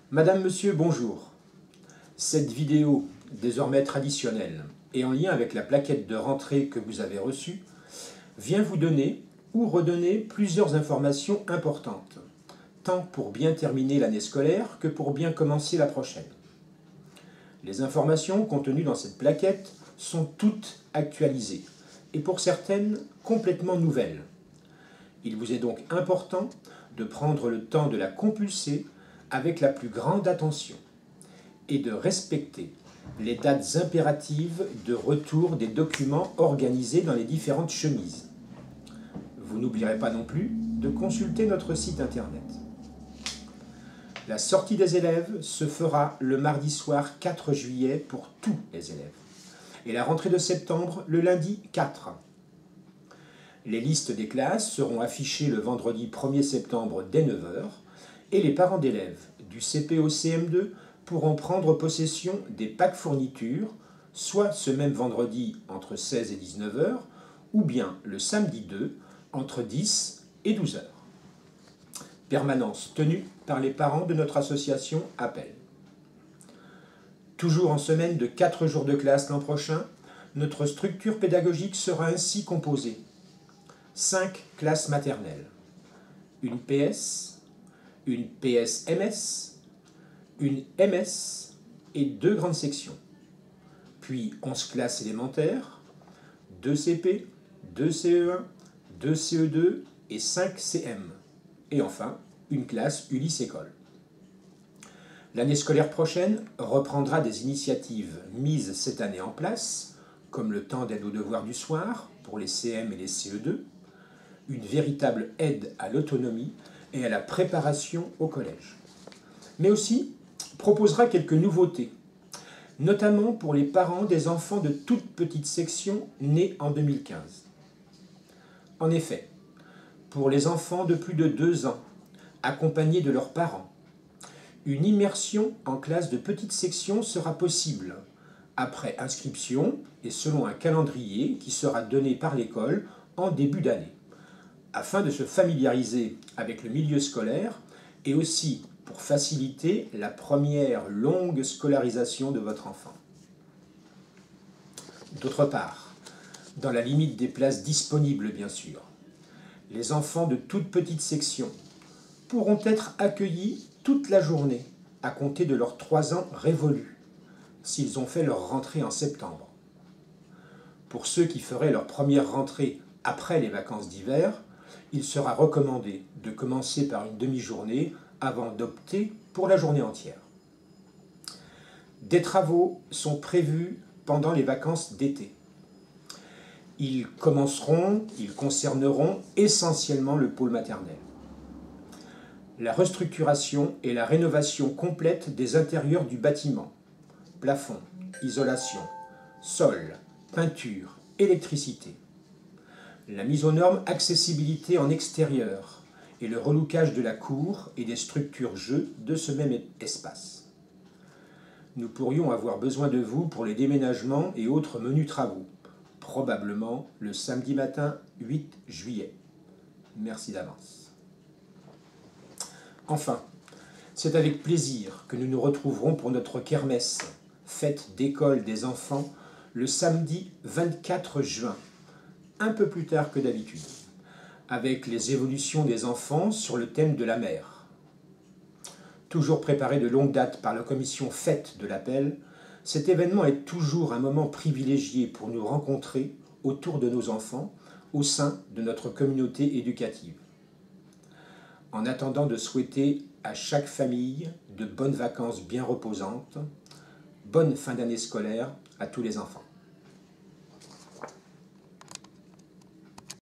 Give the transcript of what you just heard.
Madame, Monsieur, bonjour. Cette vidéo, désormais traditionnelle, et en lien avec la plaquette de rentrée que vous avez reçue, vient vous donner ou redonner plusieurs informations importantes, tant pour bien terminer l'année scolaire que pour bien commencer la prochaine. Les informations contenues dans cette plaquette sont toutes actualisées, et pour certaines complètement nouvelles. Il vous est donc important de prendre le temps de la compulser avec la plus grande attention et de respecter les dates impératives de retour des documents organisés dans les différentes chemises. Vous n'oublierez pas non plus de consulter notre site internet. La sortie des élèves se fera le mardi soir 4 juillet pour tous les élèves et la rentrée de septembre le lundi 4. Les listes des classes seront affichées le vendredi 1er septembre dès 9 h et les parents d'élèves du CP au CM2 pourront prendre possession des packs fournitures, soit ce même vendredi entre 16 et 19 h, ou bien le samedi 2 entre 10 et 12 h. Permanence tenue par les parents de notre association Appel. Toujours en semaine de 4 jours de classe l'an prochain, notre structure pédagogique sera ainsi composée. 5 classes maternelles, une PS, une PS-MS, une MS et 2 grandes sections, puis 11 classes élémentaires, 2 CP, 2 CE1, 2 CE2 et 5 CM, et enfin une classe Ulysse-École. L'année scolaire prochaine reprendra des initiatives mises cette année en place, comme le temps d'aide aux devoirs du soir pour les CM et les CE2, une véritable aide à l'autonomie et à la préparation au collège. Mais aussi proposera quelques nouveautés, notamment pour les parents des enfants de toute petite section nés en 2015. En effet, pour les enfants de plus de 2 ans, accompagnés de leurs parents, une immersion en classe de petite section sera possible, après inscription et selon un calendrier qui sera donné par l'école en début d'année, afin de se familiariser avec le milieu scolaire et aussi pour faciliter la première longue scolarisation de votre enfant. D'autre part, dans la limite des places disponibles bien sûr, les enfants de toute petite section pourront être accueillis toute la journée à compter de leurs 3 ans révolus, s'ils ont fait leur rentrée en septembre. Pour ceux qui feraient leur première rentrée après les vacances d'hiver, il sera recommandé de commencer par une demi-journée avant d'opter pour la journée entière. Des travaux sont prévus pendant les vacances d'été. Ils concerneront essentiellement le pôle maternel. La restructuration et la rénovation complète des intérieurs du bâtiment, plafond, isolation, sol, peinture, électricité. La mise aux normes accessibilité en extérieur et le relookage de la cour et des structures jeux de ce même espace. Nous pourrions avoir besoin de vous pour les déménagements et autres menus travaux, probablement le samedi matin 8 juillet. Merci d'avance. Enfin, c'est avec plaisir que nous nous retrouverons pour notre kermesse, fête d'école des enfants, le samedi 24 juin, un peu plus tard que d'habitude, avec les évolutions des enfants sur le thème de la mer. Toujours préparé de longue date par la commission fête de l'Appel, cet événement est toujours un moment privilégié pour nous rencontrer autour de nos enfants au sein de notre communauté éducative. En attendant de souhaiter à chaque famille de bonnes vacances bien reposantes, bonne fin d'année scolaire à tous les enfants.